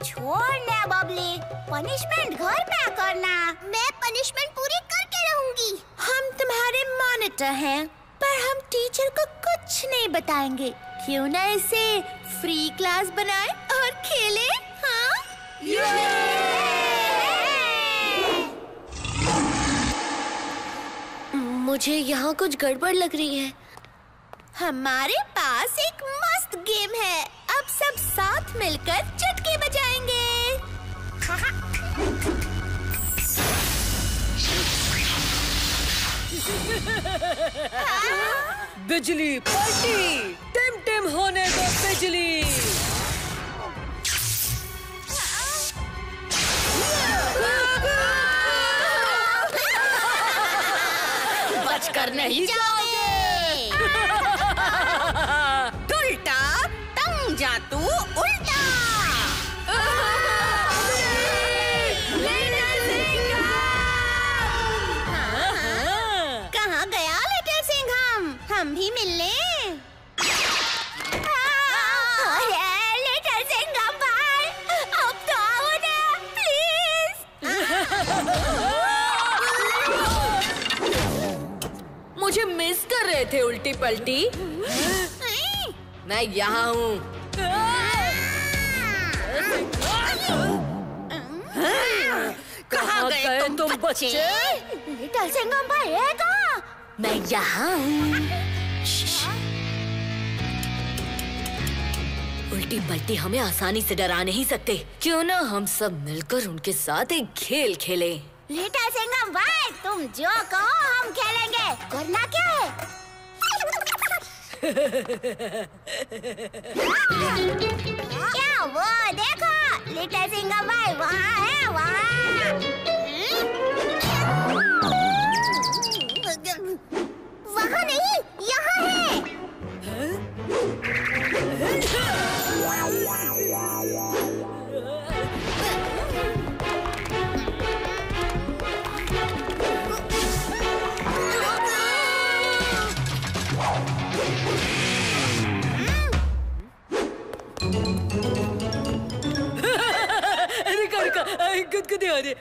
छोड़ना बबली, पनिशमेंट घर पे करना। मैं पनिशमेंट पूरी करके रहूंगी। हम तुम्हारे मॉनिटर हैं, पर हम टीचर को कुछ नहीं बताएंगे। क्यों ना इसे फ्री क्लास बनाए और खेले? हाँ? मुझे यहाँ कुछ गड़बड़ लग रही है। हमारे पास एक मस्त गेम है। अब सब साथ मिलकर चुटकी बजाएंगे। बिजली पार्टी, टिम टिम होने दो बिजली। बचकर नहीं जाओगे। उल्टा तंग जा तू उल्टा। कहाँ गया लिटिल सिंघम? हम भी मिल लें। लिटिल सिंघम भाई, अब तो आओ ना प्लीज। मुझे मिस कर रहे थे उल्टी पल्टी? मैं यहाँ हूँ। कहाँ गए तुम बच्चे? लिटिल सिंघम भाई है कहाँ? मैं यहाँ हूँ। उल्टी पल्टी हमें आसानी से डरा नहीं सकते। क्यों ना हम सब मिलकर उनके साथ एक खेल खेलें? लिटिल सिंघम भाई, तुम जो कहो हम खेलेंगे। करना क्या है? क्या वो देखो, लिटिल सिंघम भाई वहाँ है, वहाँ। वहाँ नहीं, यहाँ है। गुदगुदी हो रही।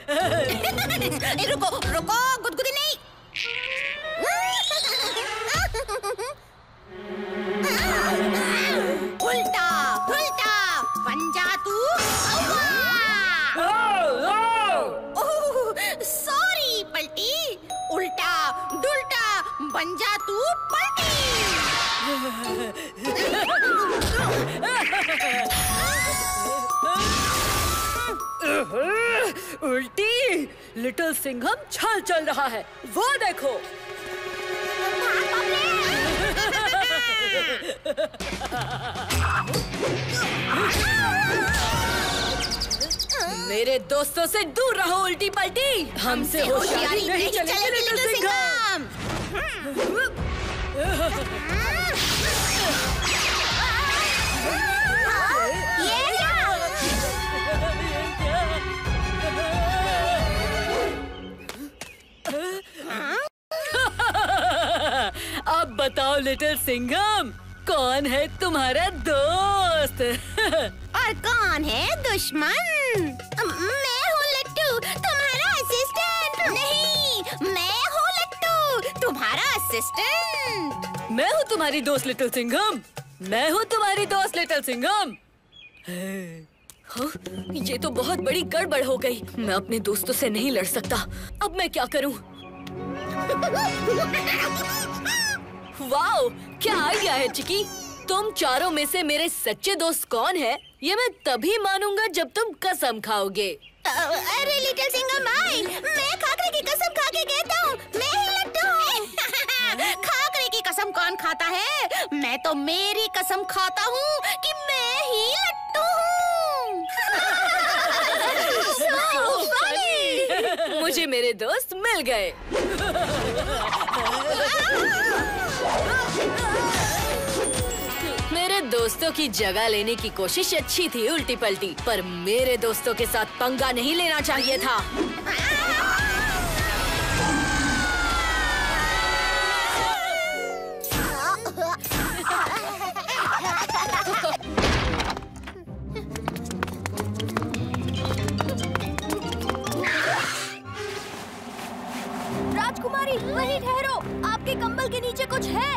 रुको रुको, गुदगुदी नहीं। उल्टा उल्टा बन जा तू। सॉरी पलटी। उल्टा डुल्टा बन जा तू पलटी। उल्टी, लिटिल सिंघम छल चल रहा है, वो देखो। मेरे दोस्तों से दूर रहो उल्टी पल्टी। हमसे होशियारी नहीं चलेगी लिटिल सिंघम। अब बताओ लिटिल सिंघम, कौन है तुम्हारा दोस्त? और कौन है दुश्मन? मैं हूँ लट्टू, तुम्हारा असिस्टेंट। नहीं, मैं हूँ लट्टू, तुम्हारा असिस्टेंट। मैं हूँ तुम्हारी दोस्त लिटिल सिंघम। मैं हूँ तुम्हारी दोस्त लिटिल सिंघम। ये तो बहुत बड़ी गड़बड़ हो गई। मैं अपने दोस्तों से नहीं लड़ सकता। अब मैं क्या करूँ? वाओ, क्या आइडिया है चिकी। तुम चारों में से मेरे सच्चे दोस्त कौन है, ये मैं तभी मानूंगा जब तुम कसम खाओगे। अरे लिटिल सिंघम भाई, मैं खाकरे की कसम खा के कहता हूँ, मैं ही लट्टू हूँ। खाकरे की कसम कौन खाता है? मैं तो मेरी कसम खाता हूँ कि मैं ही लट्टू हूँ। So funny। मुझे मेरे दोस्त मिल गए। मेरे दोस्तों की जगह लेने की कोशिश अच्छी थी उल्टी पल्टी, पर मेरे दोस्तों के साथ पंगा नहीं लेना चाहिए था। कंबल के नीचे कुछ है।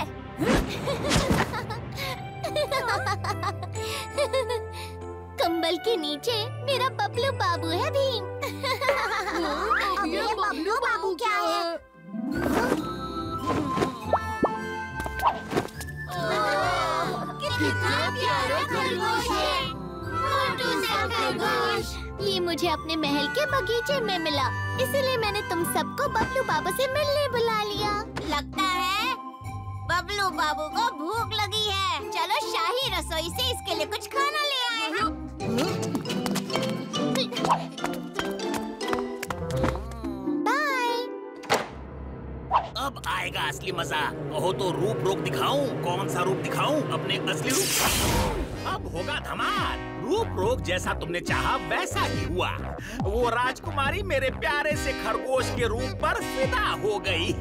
कंबल के नीचे मेरा बबलू बाबू है भीम। ये बबलू बाबू क्या है? कितना प्यारा खरगोश है, मोटू सा खरगोश। ये मुझे अपने महल के बगीचे में मिला, इसीलिए मैंने तुम सबको बबलू बाबू से मिलने बुला लिया। लगता है बबलू बाबू को भूख लगी है। चलो शाही रसोई से इसके लिए कुछ खाना ले आए हैं। बाय। अब आएगा असली मजा। कहो तो रूप रोक दिखाऊं? कौन सा रूप दिखाऊं? अपने असली रूप। अब होगा धमाल। रूप रोक जैसा तुमने चाहा वैसा ही हुआ। वो राजकुमारी मेरे प्यारे से खरगोश के रूप पर फिदा हो गई।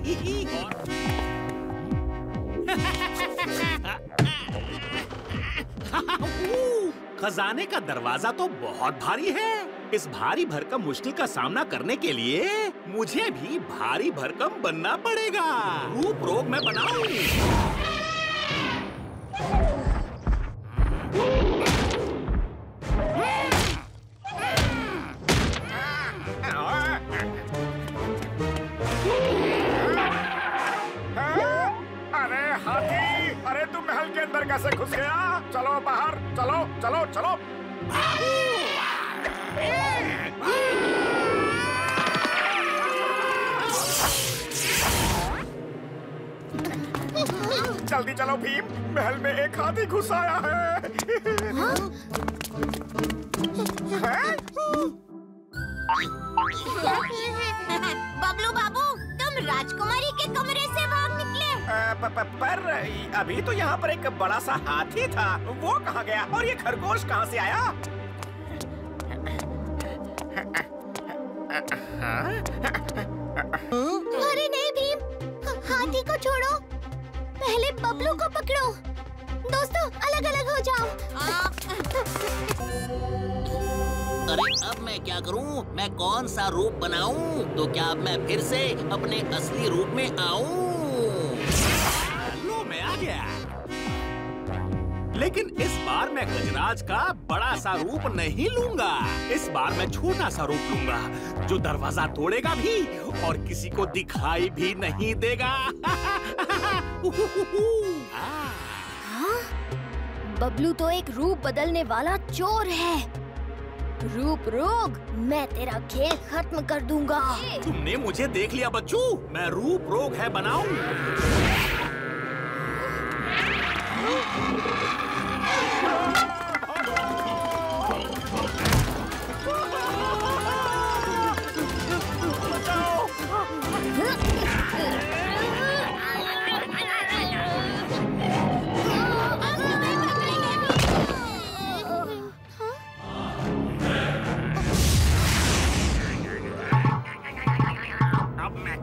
खजाने का दरवाजा तो बहुत भारी है। इस भारी भरकम मुश्किल का सामना करने के लिए मुझे भी भारी भरकम बनना पड़ेगा। रूप रोग मैं बनाऊं। अरे हाथी, अरे तू महल के अंदर कैसे घुस गया? चलो बाहर, चलो चलो चलो। जल्दी चलो भीम, महल में एक हाथी घुस आया है। बबलू बाबू, तुम राजकुमारी के कमरे से भाग निकले। पर अभी तो यहाँ पर एक बड़ा सा हाथी था, वो कहाँ गया? और ये खरगोश कहाँ से आया? अरे नहीं भीम, हाथी को छोड़ो, पहले बबलू को पकड़ो। दोस्तों अलग अलग हो जाओ। अरे अब मैं क्या करूं? मैं कौन सा रूप बनाऊं? तो क्या अब मैं फिर से अपने असली रूप में आऊं? लो मैं आ गया। लेकिन इस बार मैं गजराज का बड़ा सा रूप नहीं लूंगा। इस बार मैं छोटा सा रूप लूंगा जो दरवाजा तोड़ेगा भी और किसी को दिखाई भी नहीं देगा। बबलू तो एक रूप बदलने वाला चोर है। रूप रोग, मैं तेरा खेल खत्म कर दूंगा। तुमने मुझे देख लिया बच्चू, मैं रूप रोग है बनाऊं।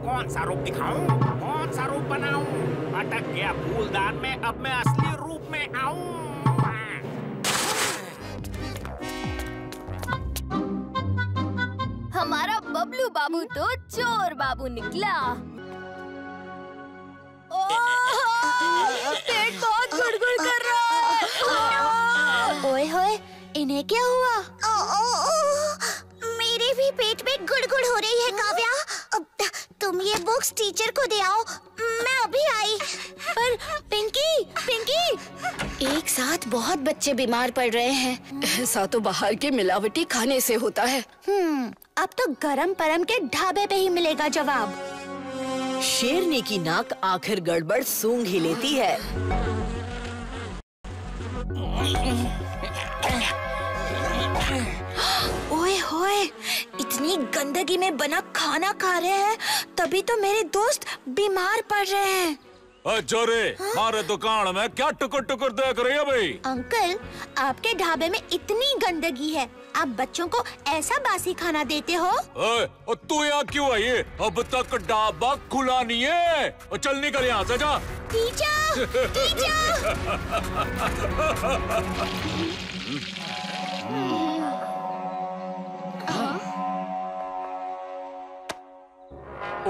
कौन सा रूप दिखाऊं? कौन सा रूप बनाऊं? अटक गया फूलदान में, अब मैं असली रूप में आऊं। हमारा बबलू बाबू तो चोर बाबू निकला। पेट बहुत गुड़गुड़ कर रहा है। ओए होए, इन्हें क्या हुआ? मेरे भी पेट में गुड़गुड़ हो रही है काव्या। तुम ये बुक्स टीचर को दे आओ, मैं अभी आई। पर पिंकी, पिंकी, एक साथ बहुत बच्चे बीमार पड़ रहे हैं। ऐसा तो बाहर के मिलावटी खाने से होता है। अब तो गरम परम के ढाबे पे ही मिलेगा जवाब। शेरनी की नाक आखिर गड़बड़ सूंघ ही लेती है। ओए होए, इतनी गंदगी में बना खाना खा रहे हैं, तभी तो मेरे दोस्त बीमार पड़ रहे हैं। अरे हमारे दुकान में क्या टुकुर टुकुर देख रही है भाई? अंकल, आपके ढाबे में इतनी गंदगी है, आप बच्चों को ऐसा बासी खाना देते हो? तू यहाँ क्यों आई है? अब तक ढाबा खुला नहीं है। चल निकल यहाँ से, जा। Teacher, teacher.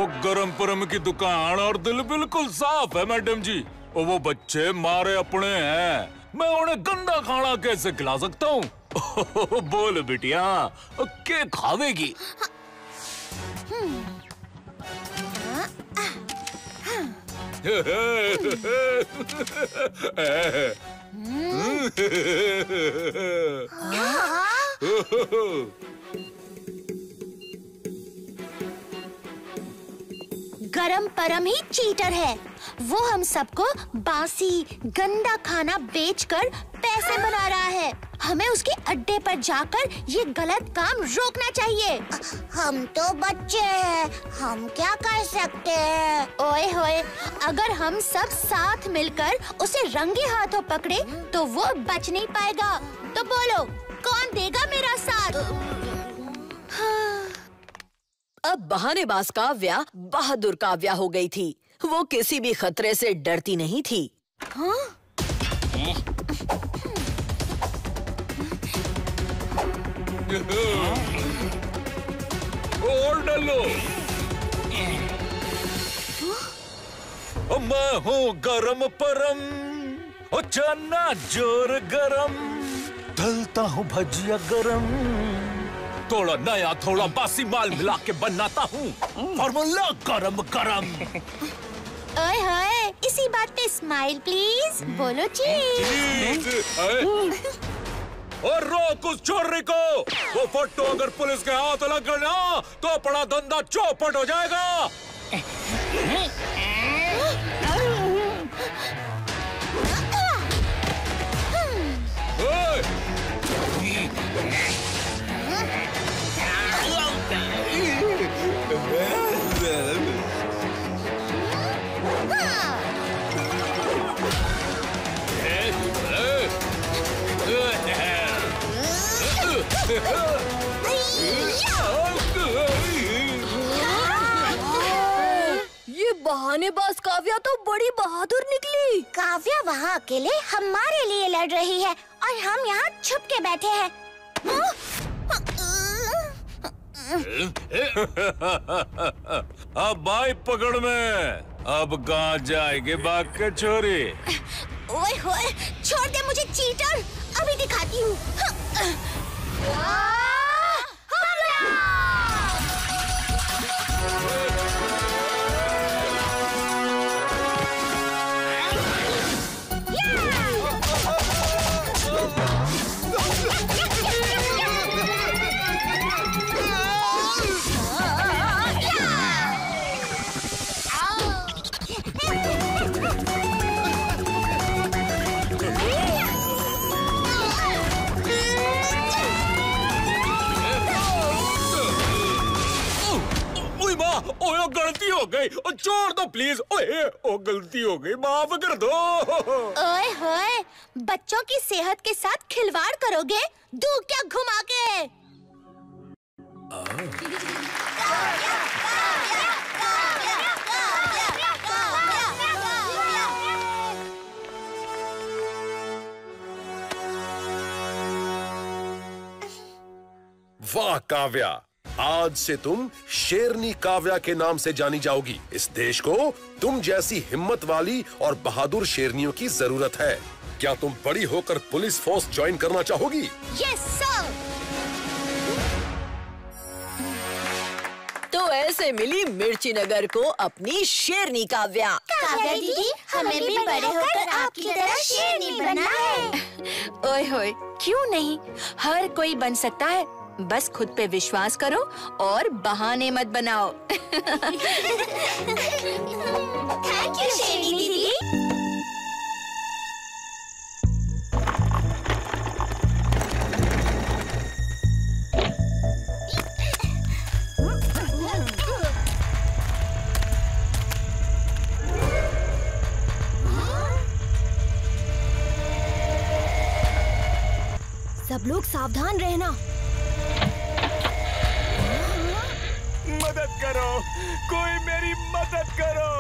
वो गरम परम की दुकान और दिल बिल्कुल साफ है मैडम जी। वो बच्चे मारे अपने हैं, मैं उन्हें गंदा खाना कैसे खिला सकता हूँ? बोल बिटिया, क्या खावेगी? गरम परम ही चीटर है। वो हम सबको बासी गंदा खाना बेचकर पैसे बना रहा है। हमें उसके अड्डे पर जाकर ये गलत काम रोकना चाहिए। हम तो बच्चे हैं, हम क्या कर सकते हैं? ओए होए, अगर हम सब साथ मिलकर उसे रंगे हाथों पकड़े तो वो बच नहीं पाएगा। तो बोलो, कौन देगा मेरा साथ? अब बहानेबाज काव्या बहादुर काव्या हो गई थी। वो किसी भी खतरे से डरती नहीं थी। हाँ? और डालो। मैं हूँ गरम परम, ओ चना जोर गरम, तलता हूँ भजिया गरम, थोड़ा नया थोड़ा बासी माल मिला के बनाता हूँ फॉर्मूला गरम गरम। ओए होए, इसी बात पे स्माइल प्लीज। बोलो चीज। और रोक उस चोरी को। वो फोटो अगर पुलिस के हाथ लग गया ना तो बड़ा धंधा चौपट हो जाएगा। ये बहानेबाज काव्या तो बड़ी बहादुर निकली। काव्या वहाँ अकेले हमारे लिए लड़ रही है और हम यहाँ छुप के बैठे हैं। अब भाई पकड़ में, अब कहाँ जाएगी भाग के छोरी? ओए होए, छोड़ दे मुझे चीटर, अभी दिखाती हूँ। ओए गलती हो गई, छोड़ दो प्लीज। ओए ओ गलती हो गई, माफ कर दो। ओए होए, बच्चों की सेहत के साथ खिलवाड़ करोगे? दूध क्या घुमा के? वाह काव्या, आज से तुम शेरनी काव्या के नाम से जानी जाओगी। इस देश को तुम जैसी हिम्मत वाली और बहादुर शेरनियों की जरूरत है। क्या तुम बड़ी होकर पुलिस फोर्स ज्वाइन करना चाहोगी? Yes sir. तो ऐसे मिली मिर्ची नगर को अपनी शेरनी काव्या। काव्या दीदी, हमें भी बड़े होकर आपकी तरह शेरनी बनना है। ओए होए, क्यों नहीं, हर कोई बन सकता है। बस खुद पे विश्वास करो और बहाने मत बनाओ। थैंक यू शेरनी दीदी। सब लोग सावधान रहना। मदद करो, कोई मेरी मदद करो।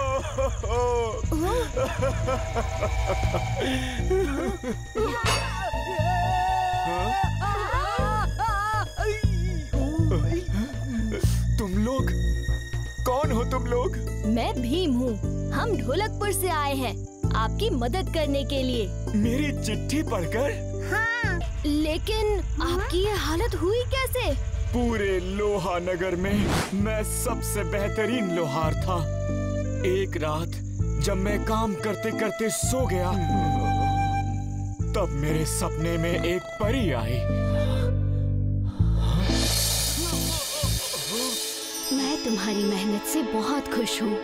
तुम लोग कौन हो? तुम लोग मैं भीम हूँ। हम ढोलकपुर से आए हैं आपकी मदद करने के लिए। मेरी चिट्ठी पढ़कर? हाँ। लेकिन आपकी ये हालत हुई कैसे? पूरे लोहा नगर में मैं सबसे बेहतरीन लोहार था। एक रात जब मैं काम करते करते सो गया, तब मेरे सपने में एक परी आई। मैं तुम्हारी मेहनत से बहुत खुश हूँ,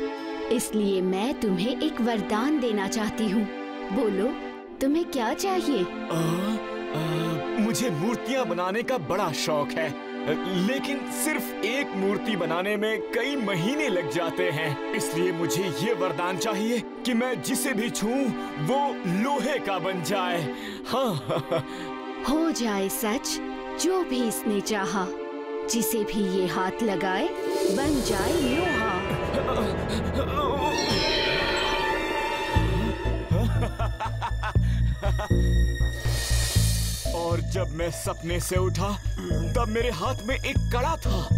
इसलिए मैं तुम्हें एक वरदान देना चाहती हूँ। बोलो, तुम्हें क्या चाहिए? मुझे मूर्तियाँ बनाने का बड़ा शौक है, लेकिन सिर्फ एक मूर्ति बनाने में कई महीने लग जाते हैं। इसलिए मुझे ये वरदान चाहिए कि मैं जिसे भी छूऊं वो लोहे का बन जाए। हाँ। हो जाए सच जो भी इसने चाहा। जिसे भी ये हाथ लगाए बन जाए लोहा। और जब मैं सपने से उठा तब मेरे हाथ में एक कड़ा था।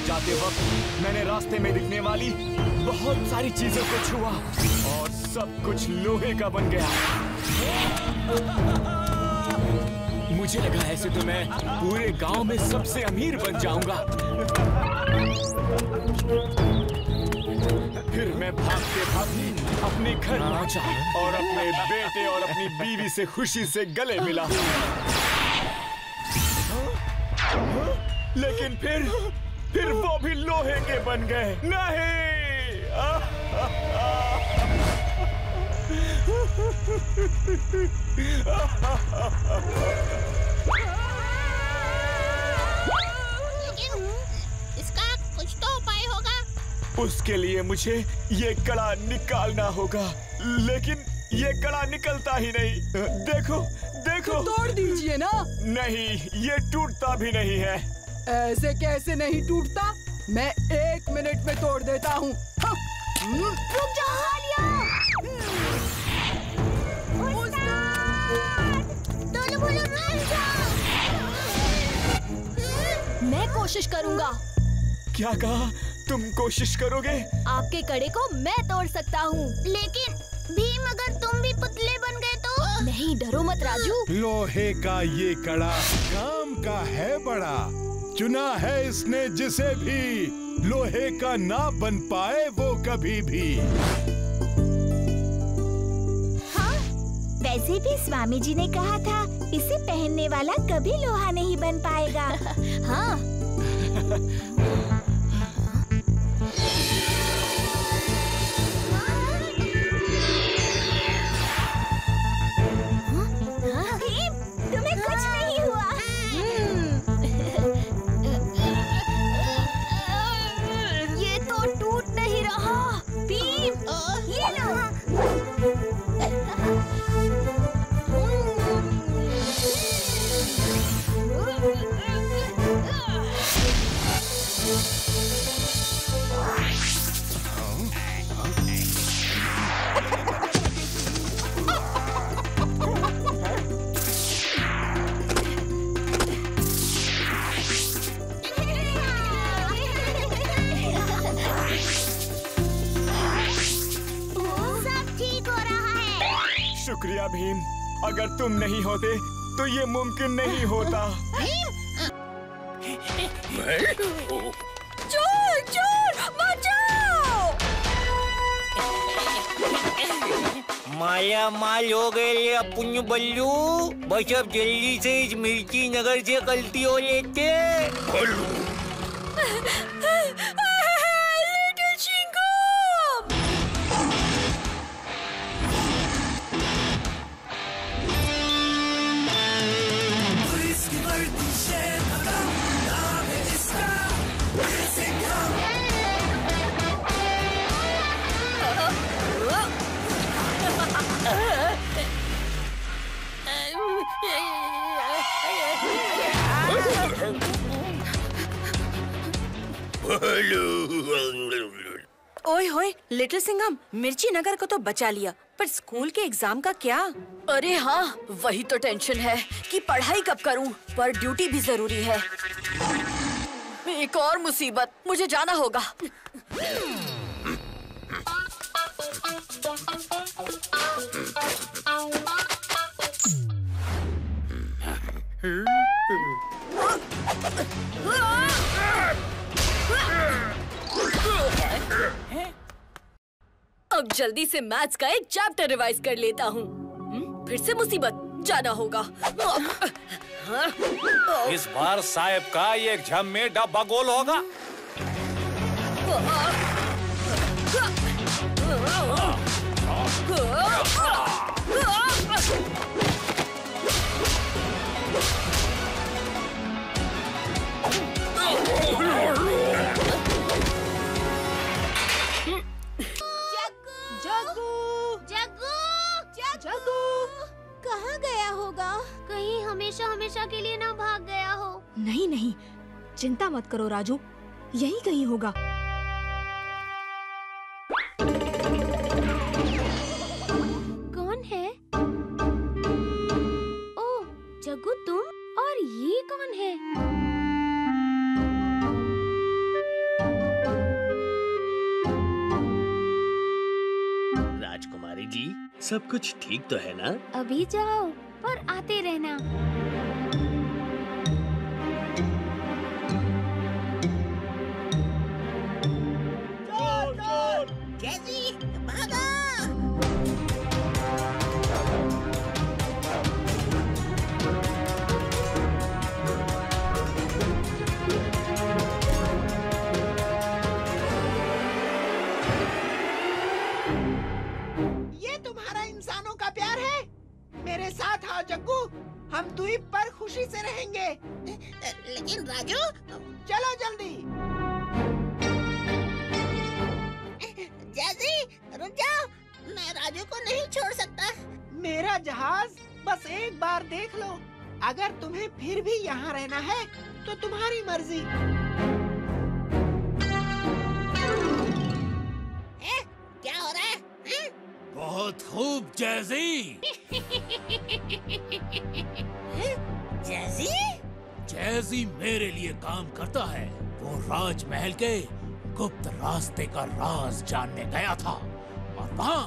जाते वक्त मैंने रास्ते में दिखने वाली बहुत सारी चीजों को छुआ और सब कुछ लोहे का बन गया। मुझे लगा ऐसे तो मैं पूरे गांव में सबसे अमीर बन जाऊंगा। फिर मैं भागते भागते अपने घर पहुंचा और अपने बेटे और अपनी बीवी से खुशी से गले मिला। लेकिन फिर वो भी लोहे के बन गए। नहीं! इसका कुछ तो उपाय होगा। उसके लिए मुझे ये कड़ा निकालना होगा, लेकिन ये कड़ा निकलता ही नहीं। देखो देखो। तो तोड़ दीजिए ना। नहीं, ये टूटता भी नहीं है। ऐसे कैसे नहीं टूटता? मैं 1 मिनट में तोड़ देता हूँ। रुक जाओ हालिया। दोनों बोलो रुक जाओ। मैं कोशिश करूँगा। क्या कहा? तुम कोशिश करोगे? आपके कड़े को मैं तोड़ सकता हूँ। लेकिन भीम, अगर तुम भी पुतले बन गए तो? नहीं, डरो मत राजू। लोहे का ये कड़ा काम का है बड़ा। चुना है इसने जिसे भी, लोहे का ना बन पाए वो कभी भी। हाँ, वैसे भी स्वामी जी ने कहा था इसे पहनने वाला कभी लोहा नहीं बन पाएगा। हाँ। तुम्हें कुछ नहीं हुआ। ये तो टूट नहीं रहा। भीम, ये लो। शुक्रिया भीम, अगर तुम नहीं होते तो ये मुमकिन नहीं होता। चोर चोर बचाओ! माया माल हो गए अपन बल्लू। बस अब जल्दी से इस मिर्ची नगर से गलती हो लेते। ओए होए लिटिल सिंघम, मिर्ची नगर को तो बचा लिया, पर स्कूल के एग्जाम का क्या? अरे हाँ, वही तो टेंशन है कि पढ़ाई कब करूं, पर ड्यूटी भी जरूरी है। एक और मुसीबत, मुझे जाना होगा। अब जल्दी से मैथ्स का एक चैप्टर रिवाइज कर लेता हूँ। फिर से मुसीबत, जाना होगा। इस बार साहब का ये एग्जाम में डब्बा गोल होगा। कहाँ गया होगा? कहीं हमेशा हमेशा के लिए ना भाग गया हो। नहीं नहीं, चिंता मत करो राजू, यही कहीं होगा। कौन है? ओह जग्गू, तुम? और ये कौन है? राजकुमारी जी, सब कुछ ठीक तो है ना? अभी जाओ, पर आते रहना। जैसी भागा! ये तुम्हारा इंसानों का प्यार है? मेरे साथ आओ जग्गू, हम द्वीप पर खुशी से रहेंगे। लेकिन राजू, चलो जल्दी। जैसी रुक जाओ, मैं राजू को नहीं छोड़ सकता। मेरा जहाज बस एक बार देख लो, अगर तुम्हें फिर भी यहाँ रहना है तो तुम्हारी मर्जी। क्या हो रहा है? बहुत खूब जैसी। जैसी? जैसी मेरे लिए काम करता है। वो राजमहल के गुप्त रास्ते का राज जानने गया था और वहाँ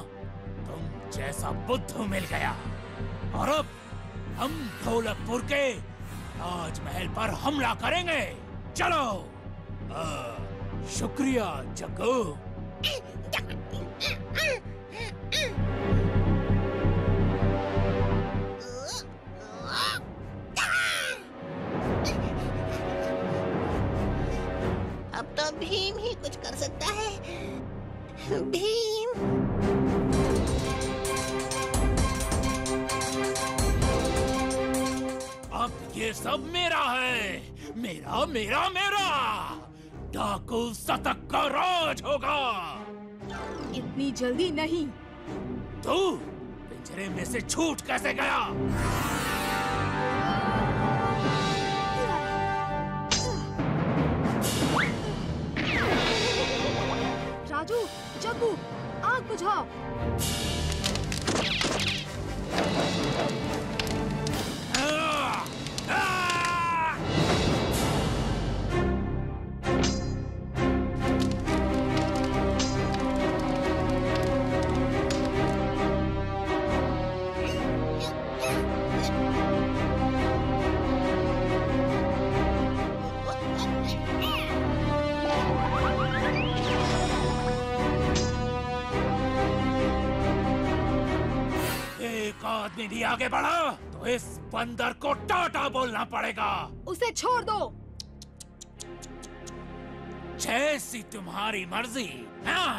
तुम जैसा बुद्धू मिल गया। और अब हम ढोलकपुर के राजमहल पर हमला करेंगे। चलो। शुक्रिया जग्गू। अब तो भीम ही कुछ कर सकता है। भीम। अब ये सब मेरा है। मेरा मेरा मेरा। डाकू शतक का राज होगा। इतनी जल्दी नहीं। तू पिंजरे में से छूट कैसे गया? राजू, जग्गू, आग बुझाओ। आदमी भी आगे बढ़ा तो इस बंदर को टाटा बोलना पड़ेगा। उसे छोड़ दो। जैसी तुम्हारी मर्जी। हाँ,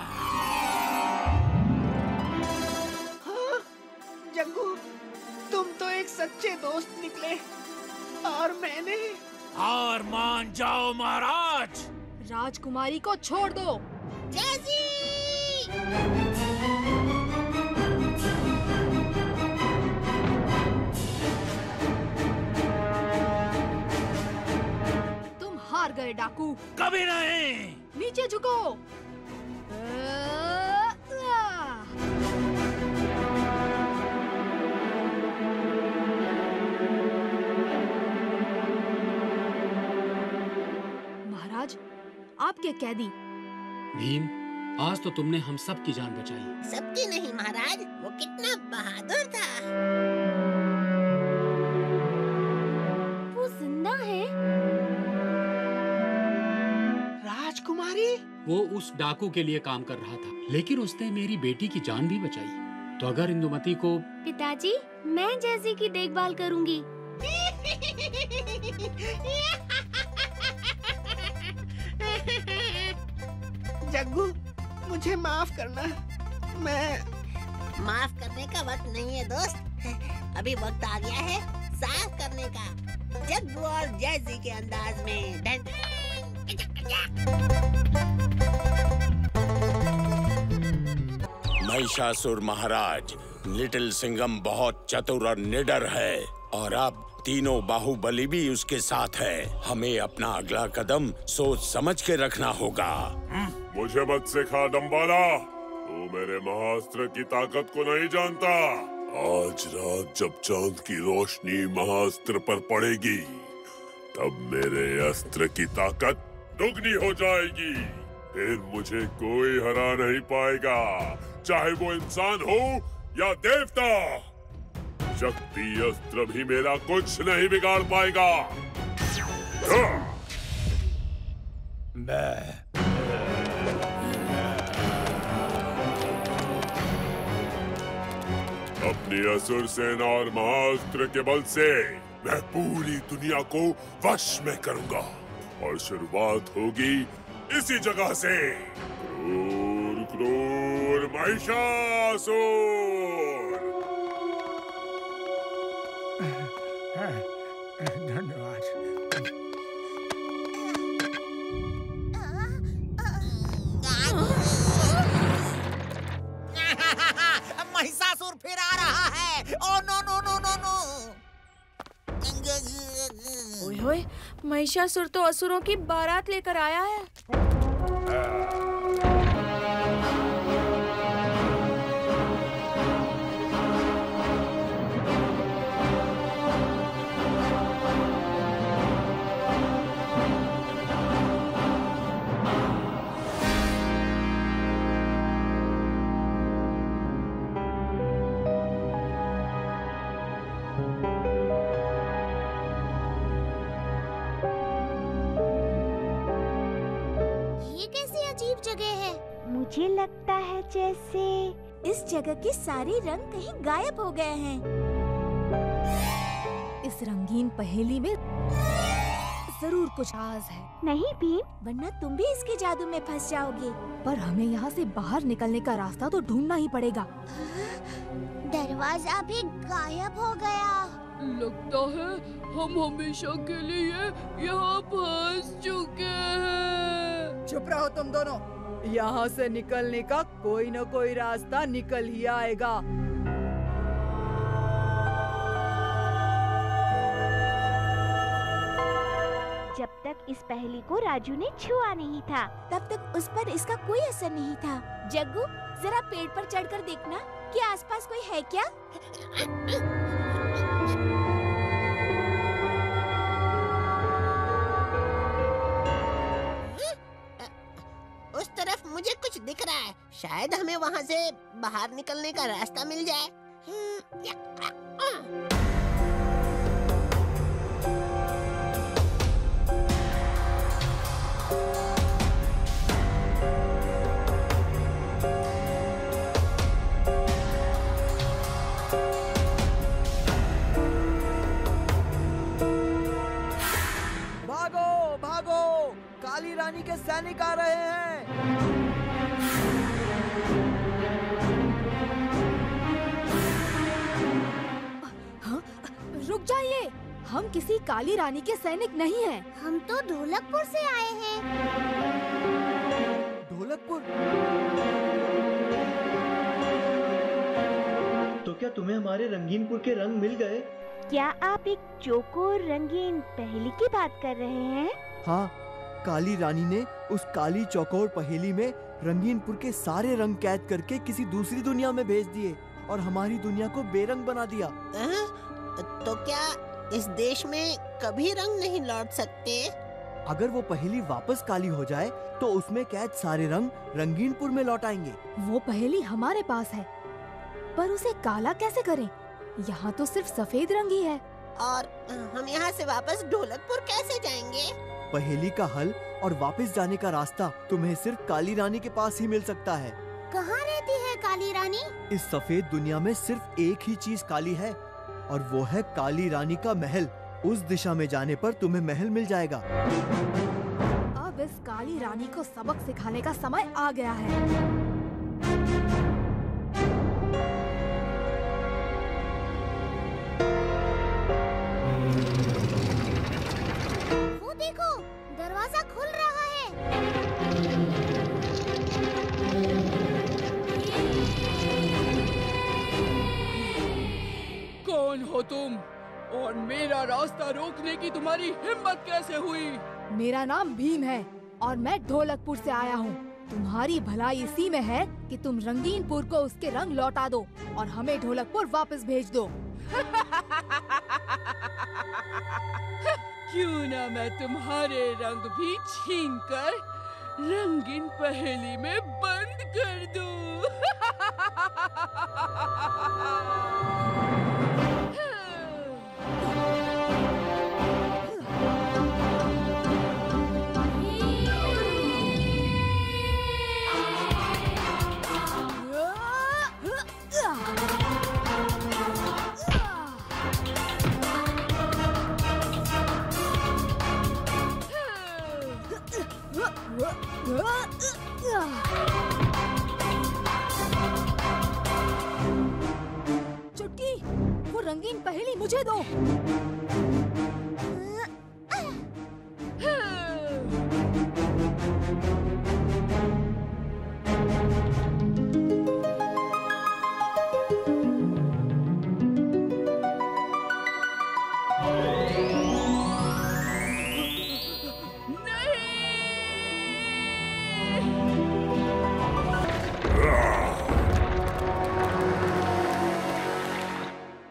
जग्गू, तुम तो एक सच्चे दोस्त निकले और मैंने। हार मान जाओ महाराज। राजकुमारी को छोड़ दो। जैसी! हार गए डाकू। कभी नहीं। नीचे झुको। महाराज, आपके कैदी। भीम, आज तो तुमने हम सब की जान बचाई। सबकी नहीं महाराज, वो कितना बहादुर था। वो जिंदा है? राजकुमारी? वो उस डाकू के लिए काम कर रहा था, लेकिन उसने मेरी बेटी की जान भी बचाई। तो अगर इंदुमती को... पिताजी, मैं जैसी की देखभाल करूंगी। जग्गू, मुझे माफ करना। मैं... माफ करने का वक्त नहीं है दोस्त। अभी वक्त आ गया है साफ करने का। जग्गू और जैसी के अंदाज में। महिषासुर महाराज, लिटिल सिंघम बहुत चतुर और निडर है और अब तीनों बाहुबली भी उसके साथ है। हमें अपना अगला कदम सोच समझ के रखना होगा। मुझे मत सिखा डम्बाला, तू मेरे महाअस्त्र की ताकत को नहीं जानता। आज रात जब चांद की रोशनी महाअस्त्र पर पड़ेगी, तब मेरे अस्त्र की ताकत दुगनी हो जाएगी। फिर मुझे कोई हरा नहीं पाएगा, चाहे वो इंसान हो या देवता। शक्ति अस्त्र भी मेरा कुछ नहीं बिगाड़ पाएगा। अपनी असुर सेना और महाअस्त्र के बल से मैं पूरी दुनिया को वश में करूंगा और शुरुआत होगी इसी जगह से। क्रूर क्रूर महिषासुर। धन्यवाद। महिषासुर फिर आ रहा है। Oh no no no no no. ओए होए, महिषासुर तो असुरों की बारात लेकर आया है। मुझे लगता है जैसे इस जगह के सारे रंग कहीं गायब हो गए हैं। इस रंगीन पहेली में जरूर कुछ राज है। नहीं भीम, वरना तुम भी इसके जादू में फंस जाओगे। पर हमें यहाँ से बाहर निकलने का रास्ता तो ढूंढना ही पड़ेगा। दरवाजा भी गायब हो गया। लगता है हम हमेशा के लिए यहाँ फंस चुके हैं। चुप रहो तुम दोनों। यहाँ से निकलने का कोई न कोई रास्ता निकल ही आएगा। जब तक इस पहेली को राजू ने छुआ नहीं था, तब तक उस पर इसका कोई असर नहीं था। जग्गू, जरा पेड़ पर चढ़कर देखना कि आसपास कोई है क्या। उस तरफ मुझे कुछ दिख रहा है। शायद हमें वहाँ से बाहर निकलने का रास्ता मिल जाए। भागो भागो, काली रानी के सैनिक आ रहे हैं। रुक जाइए, हम किसी काली रानी के सैनिक नहीं हैं। हम तो ढोलकपुर से आए हैं। ढोलकपुर? तो क्या तुम्हें हमारे रंगीनपुर के रंग मिल गए? क्या आप एक चौकोर रंगीन पहेली की बात कर रहे हैं? हाँ, काली रानी ने उस काली चौकोर पहेली में रंगीनपुर के सारे रंग कैद करके किसी दूसरी दुनिया में भेज दिए और हमारी दुनिया को बेरंग बना दिया। तो क्या इस देश में कभी रंग नहीं लौट सकते? अगर वो पहेली वापस काली हो जाए तो उसमें कैद सारे रंग रंगीनपुर में लौट आएंगे। वो पहेली हमारे पास है, पर उसे काला कैसे करें? यहाँ तो सिर्फ सफेद रंग ही है। और हम यहाँ से वापस ढोलकपुर कैसे जाएंगे? पहेली का हल और वापस जाने का रास्ता तुम्हें सिर्फ काली रानी के पास ही मिल सकता है। कहाँ रहती है काली रानी? इस सफेद दुनिया में सिर्फ एक ही चीज काली है और वो है काली रानी का महल। उस दिशा में जाने पर तुम्हें महल मिल जाएगा। अब इस काली रानी को सबक सिखाने का समय आ गया है। वो देखो, दरवाजा खुल रहा है। कौन हो तुम और मेरा रास्ता रोकने की तुम्हारी हिम्मत कैसे हुई? मेरा नाम भीम है और मैं ढोलकपुर से आया हूँ। तुम्हारी भलाई इसी में है कि तुम रंगीनपुर को उसके रंग लौटा दो और हमें ढोलकपुर वापस भेज दो। क्यों ना मैं तुम्हारे रंग भी छीन कर रंगीन पहेली में बंद कर दूं। चुटकी, वो रंगीन पहेली मुझे दो।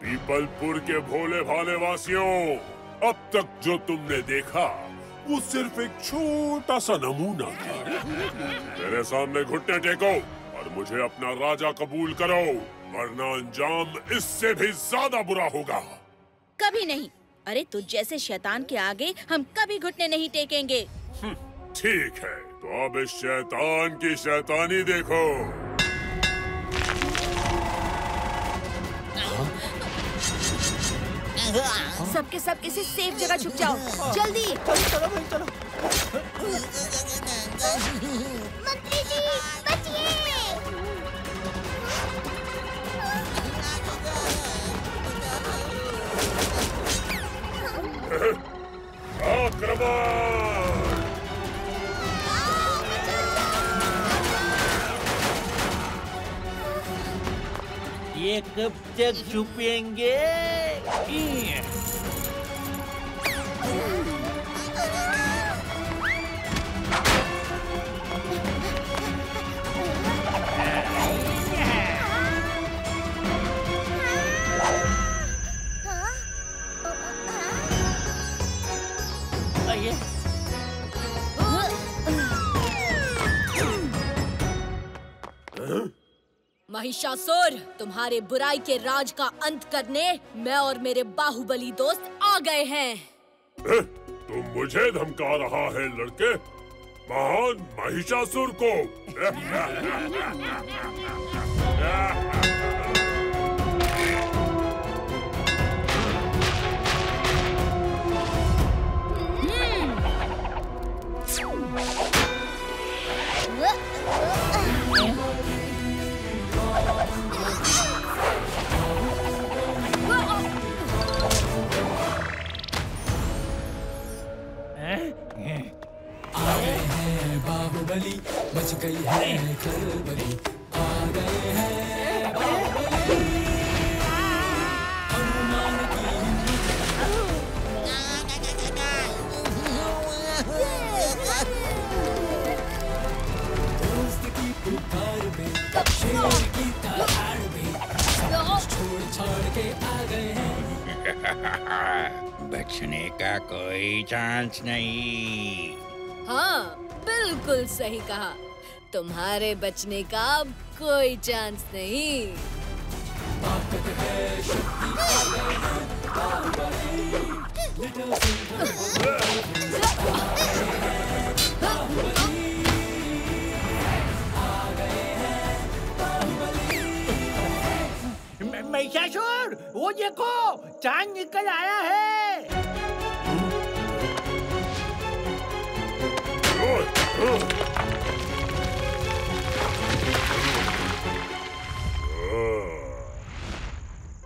पीपलपुर के भोले भाले वासियों, अब तक जो तुमने देखा वो सिर्फ एक छोटा सा नमूना था। मेरे सामने घुटने टेको और मुझे अपना राजा कबूल करो, वरना अंजाम इससे भी ज्यादा बुरा होगा। कभी नहीं। अरे तुझ जैसे शैतान के आगे हम कभी घुटने नहीं टेकेंगे। ठीक है, तो अब इस शैतान की शैतानी देखो। सबके सब किसी सेफ जगह छुप जाओ, जल्दी। चलो भाई चलो। मंत्री जी, बचिए। आक्रमण! ये कब तक छुपेंगे? महिषासुर, तुम्हारे बुराई के राज का अंत करने मैं और मेरे बाहुबली दोस्त आ गए हैं। तुम मुझे धमका रहा है लड़के? महान महिषासुर को? बाहुबली बच गई है खलबली, आ गए हैं बाहुबली, हनुमान की बचने का कोई चांस नहीं। हाँ, बिल्कुल सही कहा। तुम्हारे बचने का अब कोई चांस नहीं। ताकत है, शक्ति है, बाहुबली, लिटिल महिषासुर, वो देखो, चांद निकल आया है।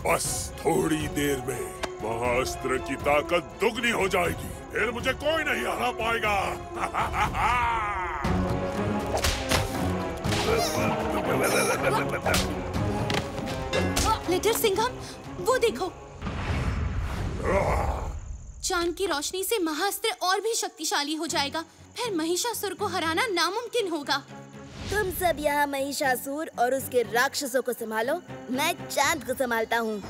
बस थोड़ी देर में महाअस्त्र की ताकत दुगनी हो जाएगी, फिर मुझे कोई नहीं हरा पाएगा। लिटिल सिंघम, वो देखो, चांद की रोशनी से महाअस्त्र और भी शक्तिशाली हो जाएगा। फिर महिषासुर को हराना नामुमकिन होगा। तुम सब यहाँ महिषासुर और उसके राक्षसों को संभालो, मैं चांद को संभालता हूँ।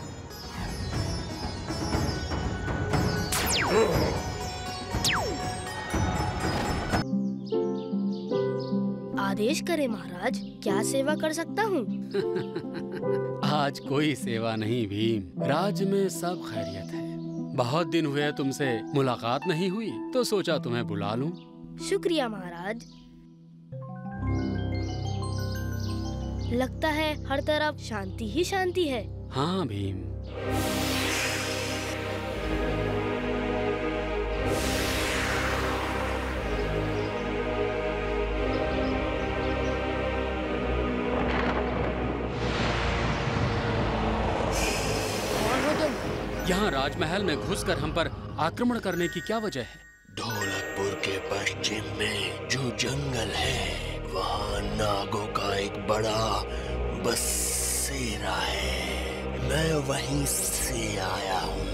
आदेश करें महाराज, क्या सेवा कर सकता हूँ? आज कोई सेवा नहीं भीम, राज्य में सब खैरियत है। बहुत दिन हुए तुमसे मुलाकात नहीं हुई, तो सोचा तुम्हें बुला लूं। शुक्रिया महाराज। लगता है हर तरफ शांति ही शांति है। हाँ भीम। यहाँ राजमहल में घुसकर हम पर आक्रमण करने की क्या वजह है? ढोलकपुर के पश्चिम में जो जंगल है, वहाँ नागों का एक बड़ा बसेरा है। मैं वहीं से आया हूँ।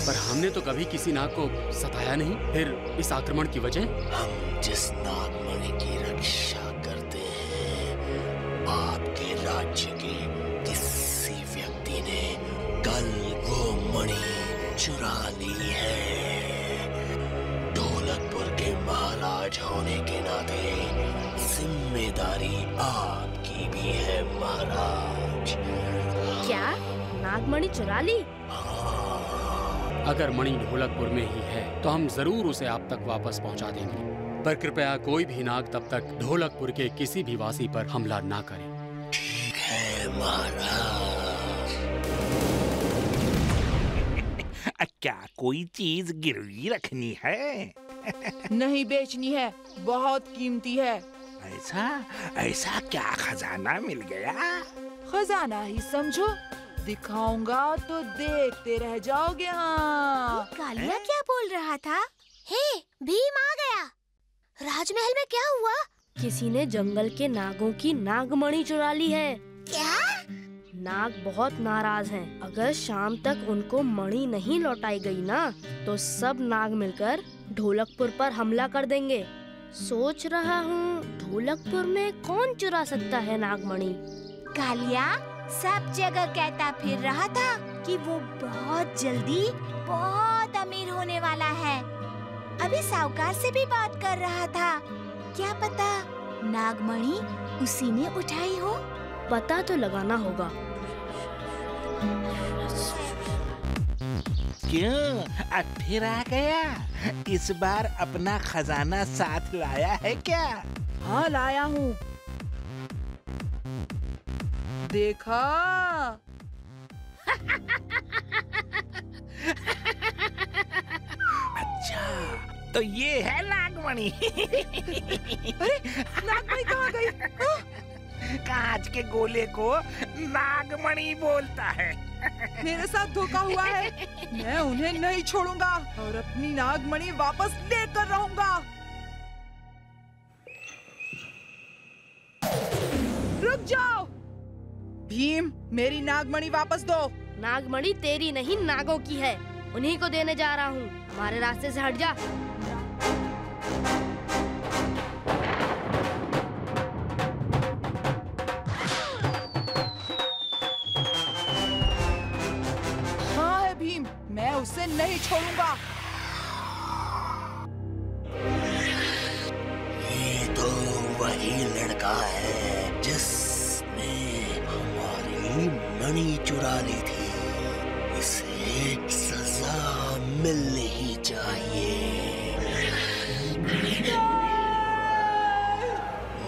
पर हमने तो कभी किसी नाग को सताया नहीं, फिर इस आक्रमण की वजह? हम जिस नागमणि की रक्षा करते हैं, आपके राज्य के किसी व्यक्ति ने कल वो मणि चुरा ली है। ढोलकपुर के महाराज होने के नाते जिम्मेदारी आपकी भी है महाराज। क्या नागमणि चुरा ली? अगर मणि ढोलकपुर में ही है तो हम जरूर उसे आप तक वापस पहुंचा देंगे, पर कृपया कोई भी नाग तब तक ढोलकपुर के किसी भी वासी पर हमला ना करे। ठीक है महाराज। क्या कोई चीज गिरवी रखनी है? नहीं बेचनी है, बहुत कीमती है। ऐसा ऐसा क्या खजाना मिल गया? खजाना ही समझो, दिखाऊंगा तो देखते रह जाओगे। हाँ, कालिया क्या बोल रहा था? हे, भीम आ गया। राजमहल में क्या हुआ? किसी ने जंगल के नागों की नागमणि चुरा ली है। क्या? नाग बहुत नाराज हैं। अगर शाम तक उनको मणि नहीं लौटाई गई ना, तो सब नाग मिलकर ढोलकपुर पर हमला कर देंगे। सोच रहा हूँ ढोलकपुर में कौन चुरा सकता है नागमणि? कालिया सब जगह कहता फिर रहा था कि वो बहुत जल्दी बहुत अमीर होने वाला है। अभी साहूकार से भी बात कर रहा था। क्या पता नागमणि उसी ने उठाई हो? पता तो लगाना होगा। क्यों, अब फिर आ गया? इस बार अपना खजाना साथ लाया है क्या? हाँ लाया हूँ। देखा? अच्छा, तो ये है नागमणि। अरे नागमणि कहाँ गई? कांच के गोले को नागमणि बोलता है। मेरे साथ धोखा हुआ है। मैं उन्हें नहीं छोड़ूंगा और अपनी नागमणि वापस लेकर रहूंगा। रुक जाओ भीम, मेरी नागमणि वापस दो। नागमणि तेरी नहीं, नागों की है। उन्हीं को देने जा रहा हूँ। हमारे रास्ते से हट जा। भीम, नहीं छोड़ूंगा। ये तो वही लड़का है जिसने हमारी मणि चुरा ली थी। इसे सजा मिलनी ही चाहिए।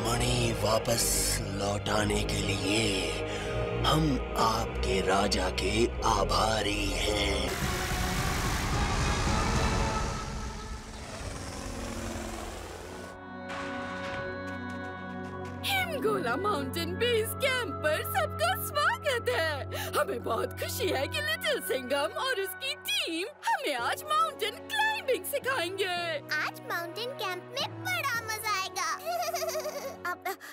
मणि वापस लौटाने के लिए हम आपके राजा के आभारी हैं। हिमगोला माउंटेन बेस कैंप पर सबका स्वागत है। हमें बहुत खुशी है कि लिटिल सिंघम और उसकी टीम हमें आज माउंटेन क्लाइंबिंग सिखाएंगे। आज माउंटेन कैंप में बड़ा मजा आएगा।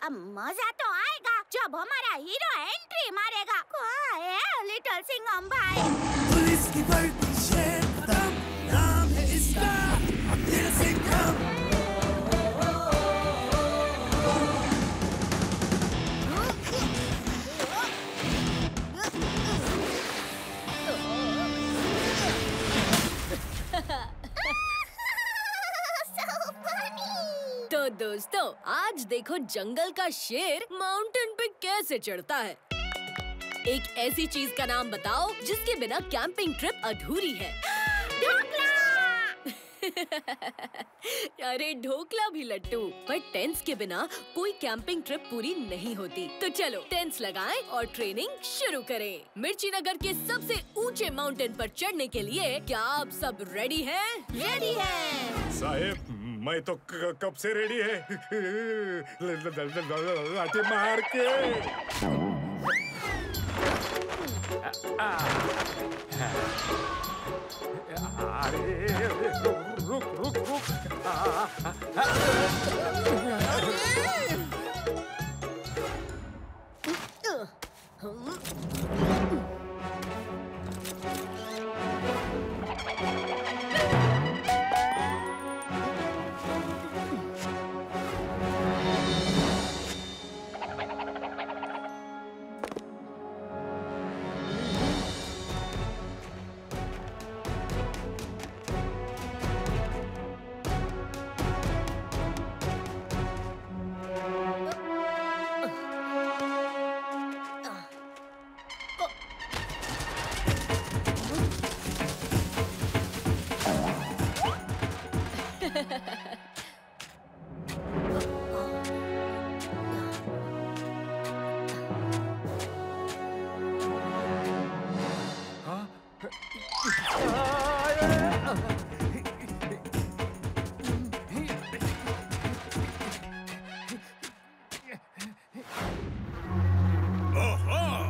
अब मजा तो आएगा जब हमारा हीरो एंट्री मारेगा। कहाँ है लिटिल सिंघम भाई? पुलिस की वर्दी शेर खत्म, नाम है इसका लिटिल सिंघम। तो दोस्तों, आज देखो जंगल का शेर माउंटेन पे कैसे चढ़ता है। एक ऐसी चीज का नाम बताओ जिसके बिना कैंपिंग ट्रिप अधूरी है। अरे ढोकला भी लट्टू, पर टेंट्स के बिना कोई कैंपिंग ट्रिप पूरी नहीं होती। तो चलो टेंट्स लगाएं और ट्रेनिंग शुरू करें। मिर्ची नगर के सबसे ऊंचे माउंटेन पर चढ़ने के लिए क्या आप सब रेडी हैं? रेडी हैं। साहेब, मैं तो कब से रेडी है। लाठी मार के। अरे रुक रुक रुक।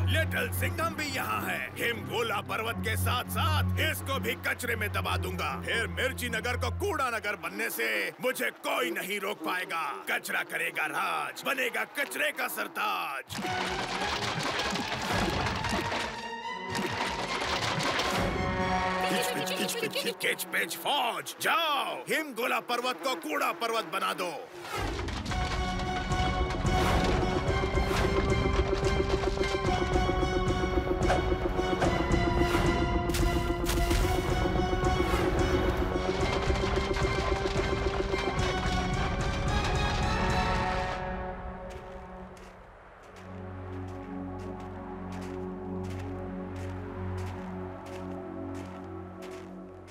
लिटिल सिंघम भी यहाँ है। हिमगोला पर्वत के साथ साथ इसको भी कचरे में दबा दूंगा। फिर मिर्ची नगर को कूड़ा नगर बनने से मुझे कोई नहीं रोक पाएगा। कचरा करेगा राज, बनेगा कचरे का सरताज। किच पिच फौज, जाओ हिमगोला पर्वत को कूड़ा पर्वत बना दो।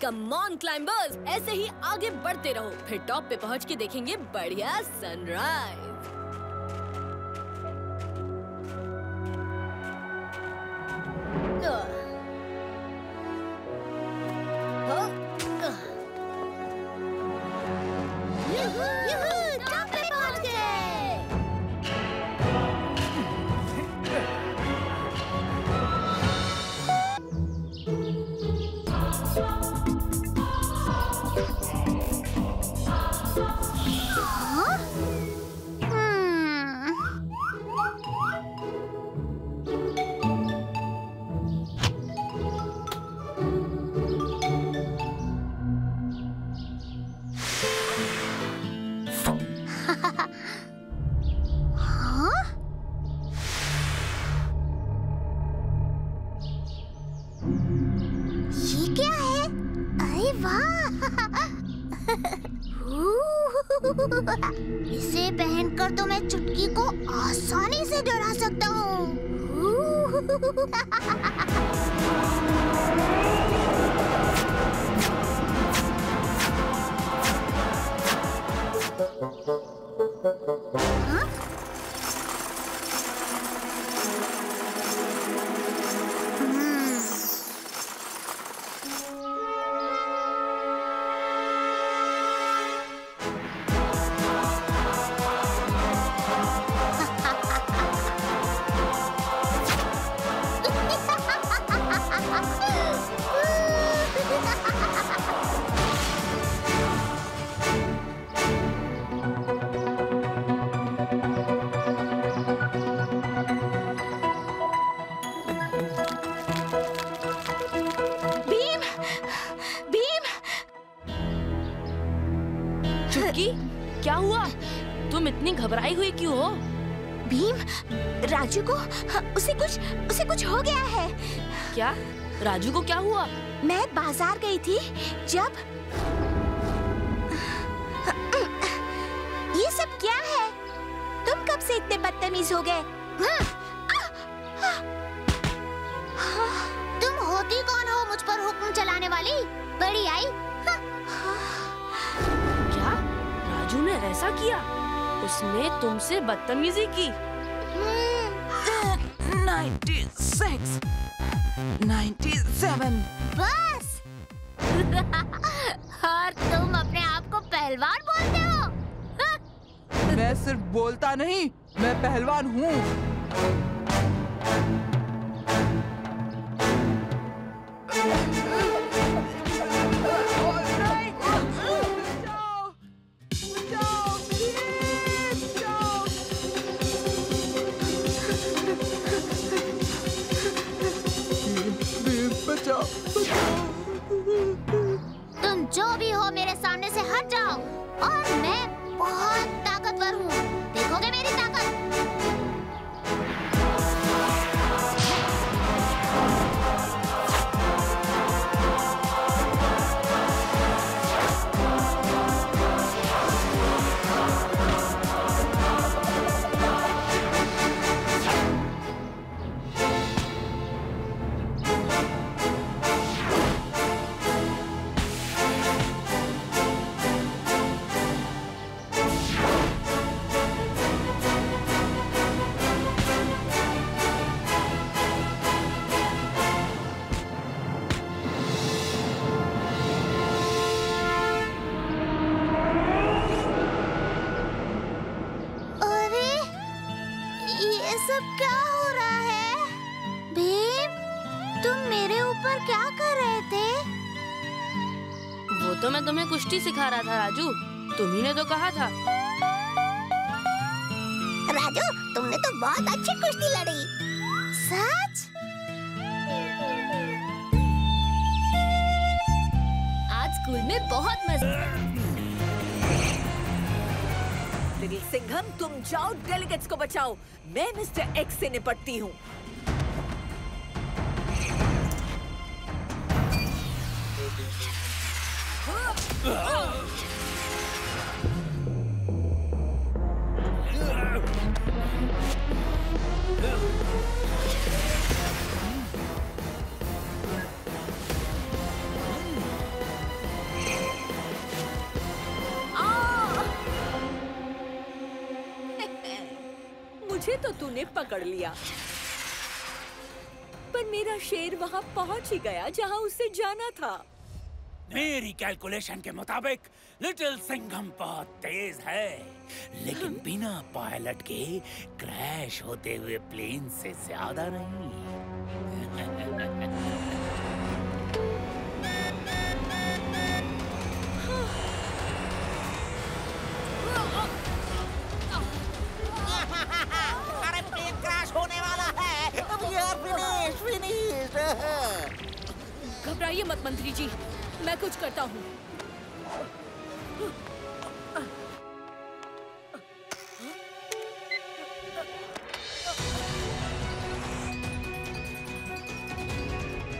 कम ऑन क्लाइंबर्स, ऐसे ही आगे बढ़ते रहो। फिर टॉप पे पहुंच के देखेंगे बढ़िया सनराइज। टॉप पे पहुंच गए। ये क्या है? इसे पहनकर तो मैं चुटकी को आसानी से डरा सकता हूँ। क्या हुआ? तुम इतनी घबराई हुई क्यों हो? भीम, राजू को उसे कुछ हो गया है। क्या? राजू को क्या हुआ? मैं बाजार गई थी जब ये सब क्या है? तुम कब से इतने बदतमीज हो गए? तुम होती कौन हो मुझ पर हुक्म चलाने वाली? बड़ी आई? क्या? राजू ने ऐसा किया? उसने तुमसे बदतमीजी की? 96, 97। बस। और तुम अपने आप को पहलवान बोलते हो? मैं सिर्फ बोलता नहीं, मैं पहलवान हूँ। तुम जो भी हो मेरे सामने से हट जाओ। और मैं बहुत ताकतवर हूँ, देखोगे मेरी ताकत। सब क्या हो रहा है? भीम, तुम मेरे ऊपर क्या कर रहे थे? वो तो मैं तुम्हें कुश्ती सिखा रहा था राजू, तुम्ही ने तो कहा था। राजू, तुमने तो बहुत अच्छी कुश्ती लड़ी। सच? आज स्कूल में बहुत मजा। लिटिल सिंघम, तुम जाओ डेलीगेट्स को बचाओ, मैं मिस्टर एक्स से निपटती हूँ। मुझे तो तूने पकड़ लिया, पर मेरा शेर वहाँ पहुँच ही गया जहाँ उसे जाना था। मेरी कैलकुलेशन के मुताबिक लिटिल सिंघम बहुत तेज है, लेकिन बिना पायलट के क्रैश होते हुए प्लेन से ज्यादा नहीं। अरे प्लेन क्रैश होने वाला है। फिनिश। घबराइए मत मंत्री जी, मैं कुछ करता हूँ।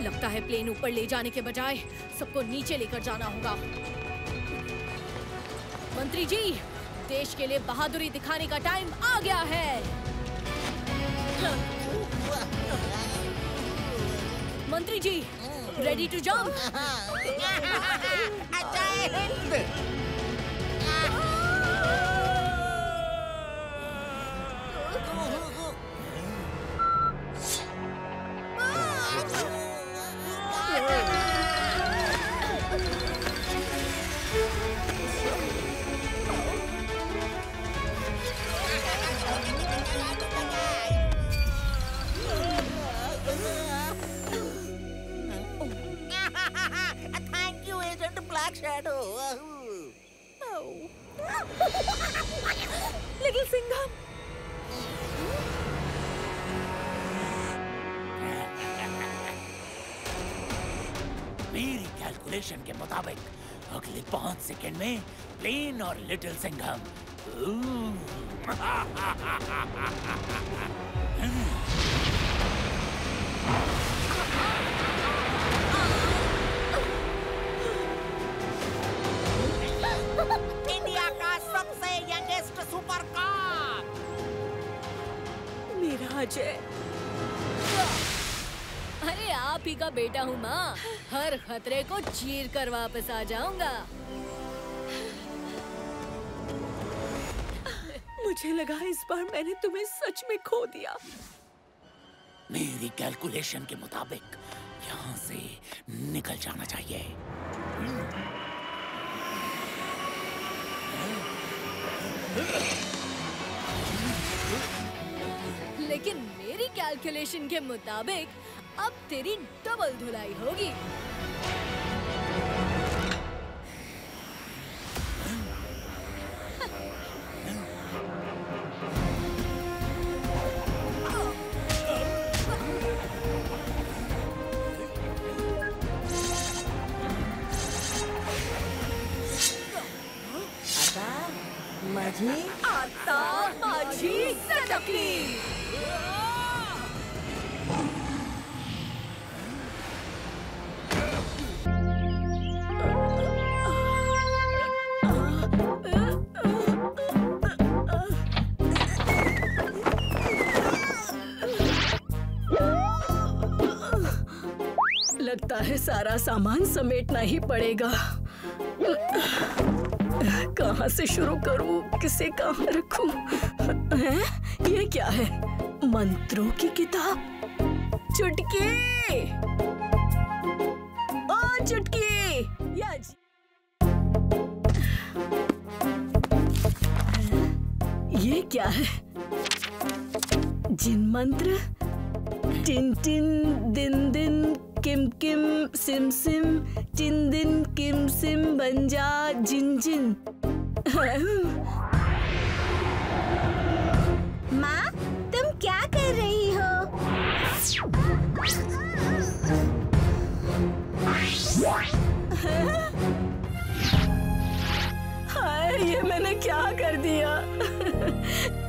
लगता है प्लेन ऊपर ले जाने के बजाय सबको नीचे लेकर जाना होगा। मंत्री जी, देश के लिए बहादुरी दिखाने का टाइम आ गया है। मंत्री ji, ready to jump? Thank you, Agent Black Shadow. Little Singham, मेरी कैलकुलेशन के मुताबिक अगले 5 सेकंड में प्लेन और लिटिल सिंघम इंडिया का सबसे यंगेस्ट सुपर कार। मेरा अजय। अरे आप ही का बेटा हूँ माँ, हर खतरे को चीर कर वापस आ जाऊंगा। मुझे लगा इस बार मैंने तुम्हें सच में खो दिया। मेरी कैलकुलेशन के मुताबिक यहाँ से निकल जाना चाहिए। लेकिन मेरी कैलकुलेशन के मुताबिक अब तेरी डबल धुलाई होगी। माझी आता माझी सटकली। लगता है सारा सामान समेटना ही पड़ेगा। कहाँ से शुरू करूं, किसे कहाँ रखूं? हैं? ये क्या है? मंत्रों की किताब। चुटकी, ओ चुटकी, ये क्या है? जिन मंत्र। टिन टिन दिन दिन किम किम सिम सिम, टिन दिन किम सिम बन जा जिन जिन। माँ, तुम क्या कर रही हो? हाय, ये मैंने क्या कर दिया?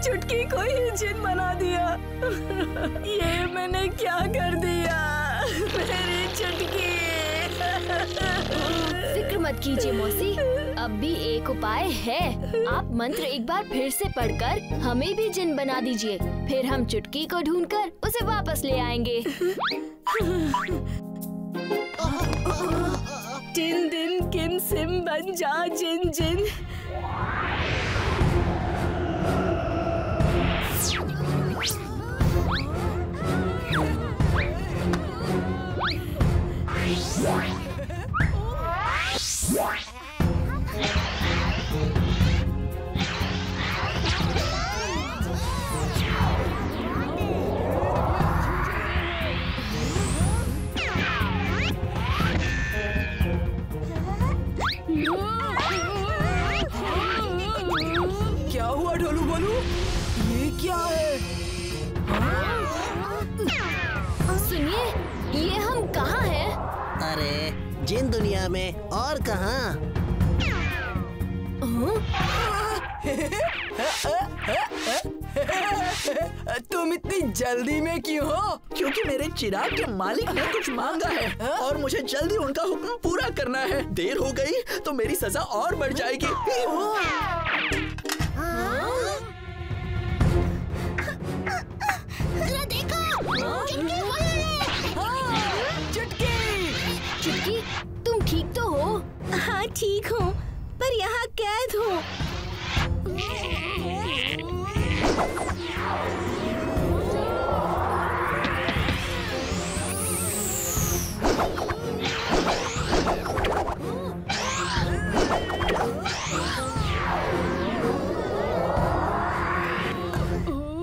चुटकी को ही जिन बना दिया। ये मैंने क्या कर दिया? मेरी चुटकी। फिक्र मत कीजिए मौसी, अब भी एक उपाय है। आप मंत्र एक बार फिर से पढ़कर हमें भी जिन बना दीजिए, फिर हम चुटकी को ढूंढकर उसे वापस ले आएंगे। टिन दिन किम सिम बन जा जिन जिन। क्या हुआ ढोलू बोलू? ये क्या है? सुनिए, ये हम कहाँ हैं? अरे जिन दुनिया में और कहाँ? तुम इतनी जल्दी में क्यों हो? क्योंकि मेरे चिराग के मालिक ने कुछ मांगा है और मुझे जल्दी उनका हुक्म पूरा करना है। देर हो गई तो मेरी सजा और बढ़ जाएगी।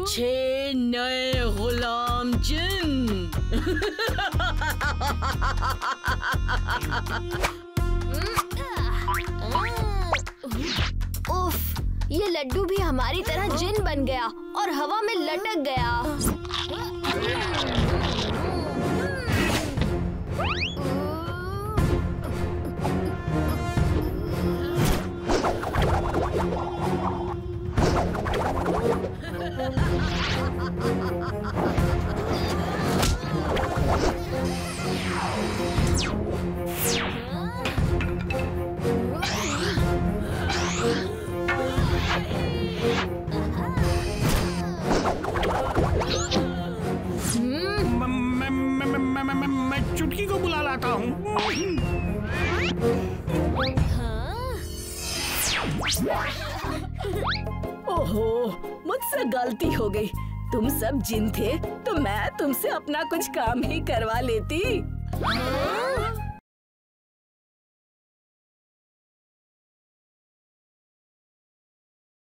6 नए गुलाम जिन। उफ, ये लड्डू भी हमारी तरह जिन बन गया और हवा में लटक गया। मैं चुटकी को बुला लाता हूँ। ओहो, मुझसे गलती हो गई। तुम सब जिन थे तो मैं तुमसे अपना कुछ काम ही करवा लेती।